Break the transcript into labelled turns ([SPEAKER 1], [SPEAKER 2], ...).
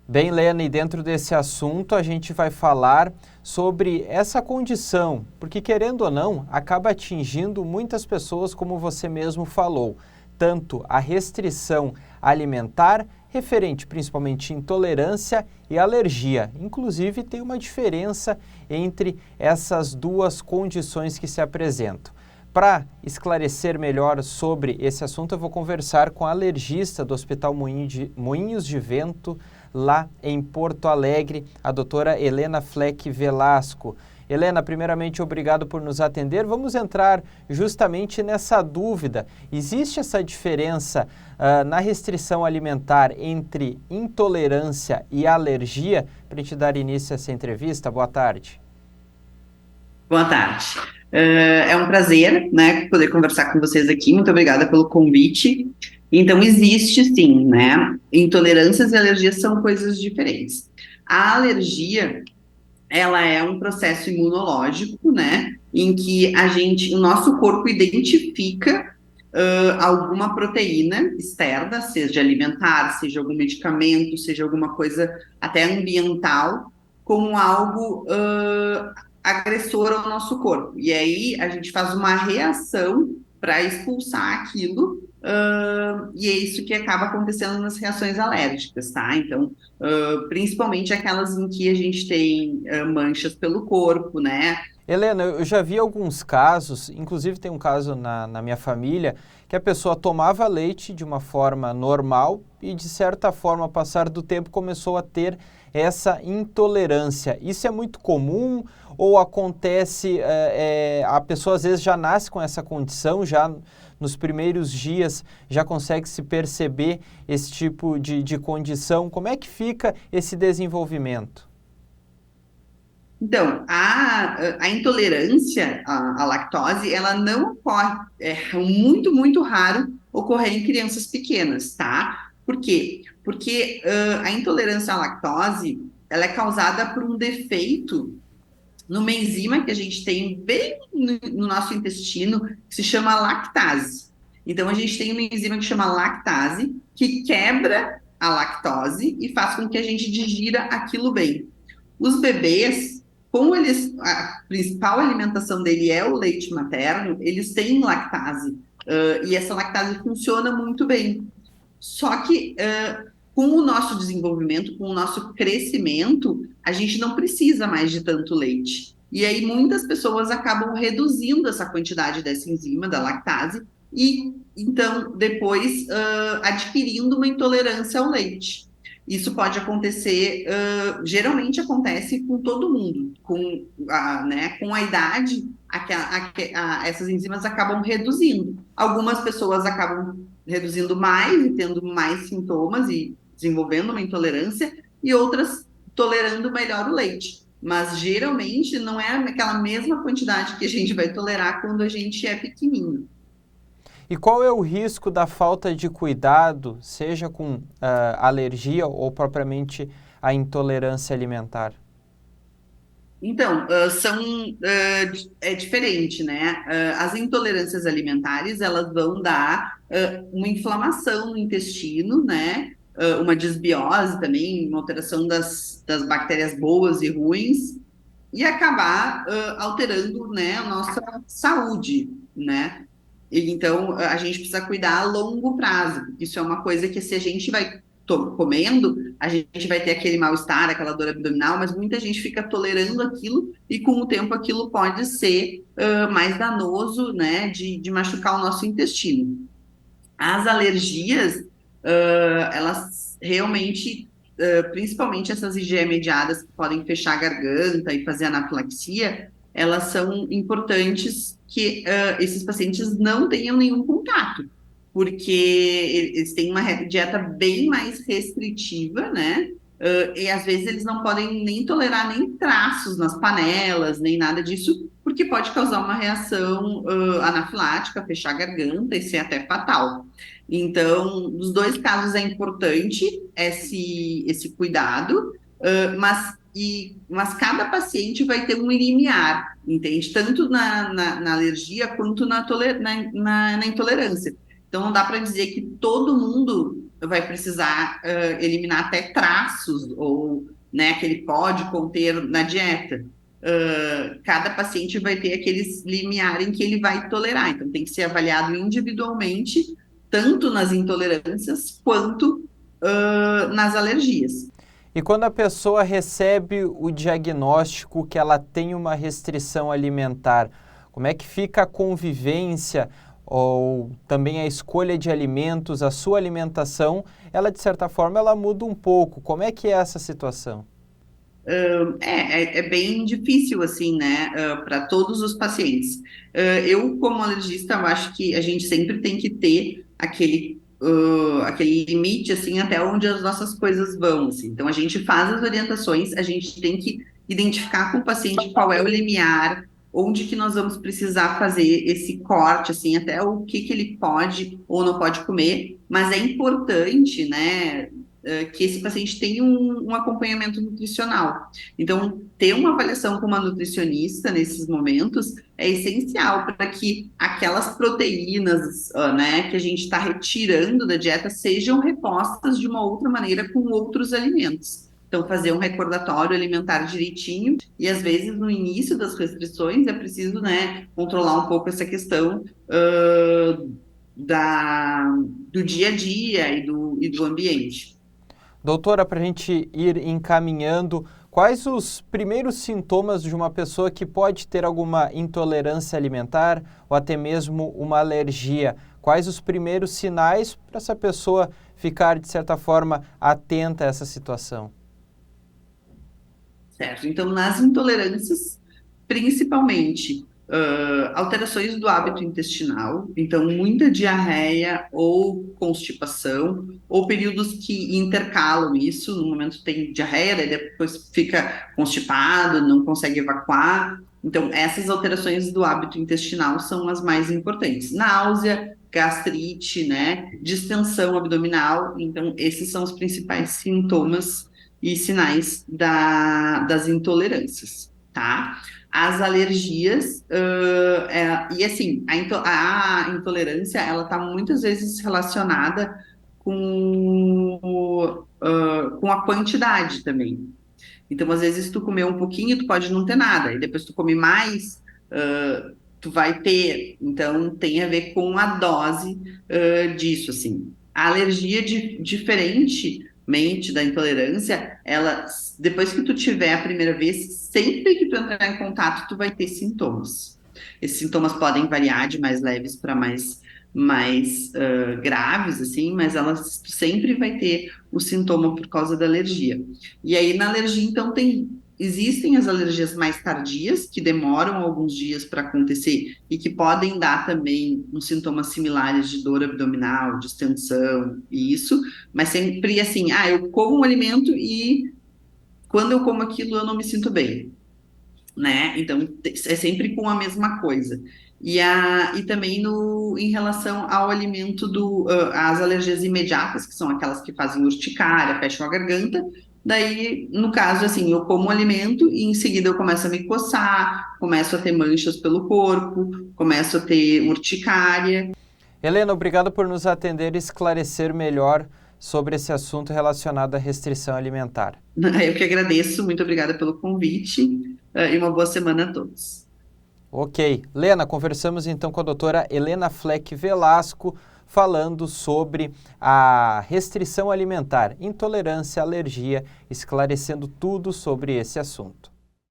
[SPEAKER 1] Bem, Lena, e dentro desse assunto a gente vai falar sobre essa condição, porque querendo ou não, acaba atingindo muitas pessoas, como você mesmo falou, tanto a restrição alimentar, referente principalmente à intolerância e alergia. Inclusive, tem uma diferença entre essas duas condições que se apresentam. Para esclarecer melhor sobre esse assunto, eu vou conversar com a alergista do Hospital Moinhos de Vento, lá em Porto Alegre, a doutora Helena Fleck Velasco. Helena, primeiramente, obrigado por nos atender. Vamos entrar justamente nessa dúvida. Existe essa diferença na restrição alimentar entre intolerância e alergia? Para a gente dar início a essa entrevista, boa tarde.
[SPEAKER 2] Boa tarde. É um prazer, né, poder conversar com vocês aqui. Muito obrigada pelo convite. Então, existe sim, né? Intolerâncias e alergias são coisas diferentes. A alergia, ela é um processo imunológico, né, em que o nosso corpo identifica alguma proteína externa, seja alimentar, seja algum medicamento, seja alguma coisa até ambiental, como algo agressor ao nosso corpo. E aí a gente faz uma reação para expulsar aquilo, e é isso que acaba acontecendo nas reações alérgicas, tá? Então, principalmente aquelas em que a gente tem manchas pelo corpo, né?
[SPEAKER 1] Helena, eu já vi alguns casos, inclusive tem um caso na minha família, que a pessoa tomava leite de uma forma normal e, de certa forma, ao passar do tempo, começou a ter essa intolerância. Isso é muito comum ou acontece, a pessoa às vezes já nasce com essa condição, já nos primeiros dias já consegue se perceber esse tipo de condição? Como é que fica esse desenvolvimento?
[SPEAKER 2] Então, a intolerância à lactose, ela não ocorre, é muito, muito raro ocorrer em crianças pequenas, tá? Por quê? Porque a intolerância à lactose, ela é causada por um defeito numa enzima que a gente tem bem no nosso intestino, que se chama lactase. Então, a gente tem uma enzima que chama lactase, que quebra a lactose e faz com que a gente digira aquilo bem. Os bebês, como a principal alimentação dele é o leite materno, eles têm lactase, e essa lactase funciona muito bem. Só que com o nosso desenvolvimento, com o nosso crescimento, a gente não precisa mais de tanto leite. E aí muitas pessoas acabam reduzindo essa quantidade dessa enzima, da lactase, e então depois adquirindo uma intolerância ao leite. Isso pode acontecer, geralmente acontece com todo mundo, com a idade, essas enzimas acabam reduzindo. Algumas pessoas acabam reduzindo mais e tendo mais sintomas e desenvolvendo uma intolerância, e outras tolerando melhor o leite. Mas geralmente não é aquela mesma quantidade que a gente vai tolerar quando a gente é pequenininho.
[SPEAKER 1] E qual é o risco da falta de cuidado, seja com alergia ou propriamente a intolerância alimentar?
[SPEAKER 2] Então, é diferente, né? As intolerâncias alimentares, elas vão dar uma inflamação no intestino, né? Uma desbiose também, uma alteração das bactérias boas e ruins, e acabar alterando, né, a nossa saúde, né? Então, a gente precisa cuidar a longo prazo, porque isso é uma coisa que se a gente vai comendo, a gente vai ter aquele mal-estar, aquela dor abdominal, mas muita gente fica tolerando aquilo e com o tempo aquilo pode ser mais danoso, né, de machucar o nosso intestino. As alergias, elas realmente, principalmente essas IgE mediadas que podem fechar a garganta e fazer anafilaxia, elas são importantes que esses pacientes não tenham nenhum contato, porque eles têm uma dieta bem mais restritiva, né? E às vezes eles não podem nem tolerar nem traços nas panelas, nem nada disso, porque pode causar uma reação anafilática, fechar a garganta e ser até fatal. Então, nos dois casos é importante esse cuidado, mas cada paciente vai ter um limiar, entende? Tanto na alergia quanto na intolerância. Então, não dá para dizer que todo mundo vai precisar eliminar até traços ou, né, que ele pode conter na dieta. Cada paciente vai ter aqueles limiar em que ele vai tolerar, então tem que ser avaliado individualmente, tanto nas intolerâncias quanto nas alergias.
[SPEAKER 1] E quando a pessoa recebe o diagnóstico que ela tem uma restrição alimentar, como é que fica a convivência ou também a escolha de alimentos, a sua alimentação, ela de certa forma ela muda um pouco. Como é que é essa situação?
[SPEAKER 2] É bem difícil, assim, né, para todos os pacientes. Eu, como alergista, eu acho que a gente sempre tem que ter aquele limite, assim, até onde as nossas coisas vão, assim. Então, a gente faz as orientações, a gente tem que identificar com o paciente qual é o limiar, onde que nós vamos precisar fazer esse corte, assim, até o que ele pode ou não pode comer, mas é importante, né, que esse paciente tenha um acompanhamento nutricional. Então, ter uma avaliação com uma nutricionista nesses momentos é essencial para que aquelas proteínas, né, que a gente está retirando da dieta sejam repostas de uma outra maneira com outros alimentos. Então, fazer um recordatório alimentar direitinho e, às vezes, no início das restrições, é preciso, né, controlar um pouco essa questão do dia a dia e do ambiente.
[SPEAKER 1] Doutora, para a gente ir encaminhando, quais os primeiros sintomas de uma pessoa que pode ter alguma intolerância alimentar ou até mesmo uma alergia? Quais os primeiros sinais para essa pessoa ficar, de certa forma, atenta a essa situação?
[SPEAKER 2] Certo. Então, nas intolerâncias, principalmente alterações do hábito intestinal, então muita diarreia ou constipação, ou períodos que intercalam isso, no momento tem diarreia, daí depois fica constipado, não consegue evacuar. Então, essas alterações do hábito intestinal são as mais importantes. Náusea, gastrite, né, distensão abdominal, então esses são os principais sintomas e sinais das intolerâncias, tá? As alergias, e assim, a intolerância, ela está muitas vezes relacionada com a quantidade também. Então, às vezes, tu comer um pouquinho, tu pode não ter nada, e depois tu come mais, tu vai ter. Então, tem a ver com a dose, disso, assim. A alergia diferentemente da intolerância, ela, depois que tu tiver a primeira vez, sempre que tu entrar em contato, tu vai ter sintomas. Esses sintomas podem variar de mais leves para mais graves, assim, mas ela sempre vai ter o sintoma por causa da alergia. E aí, na alergia, então, existem as alergias mais tardias, que demoram alguns dias para acontecer e que podem dar também uns sintomas similares de dor abdominal, distensão e isso, mas sempre assim, eu como um alimento e quando eu como aquilo eu não me sinto bem, né? Então, é sempre com a mesma coisa. E também em relação ao alimento as alergias imediatas, que são aquelas que fazem urticária, fecham a garganta. Daí, no caso, assim, eu como o alimento e em seguida eu começo a me coçar, começo a ter manchas pelo corpo, começo a ter urticária.
[SPEAKER 1] Helena, obrigado por nos atender e esclarecer melhor sobre esse assunto relacionado à restrição alimentar.
[SPEAKER 2] Eu que agradeço, muito obrigada pelo convite, e uma boa semana a todos.
[SPEAKER 1] Ok. Lena, conversamos então com a doutora Helena Fleck Velasco, falando sobre a restrição alimentar, intolerância, alergia, esclarecendo tudo sobre esse assunto.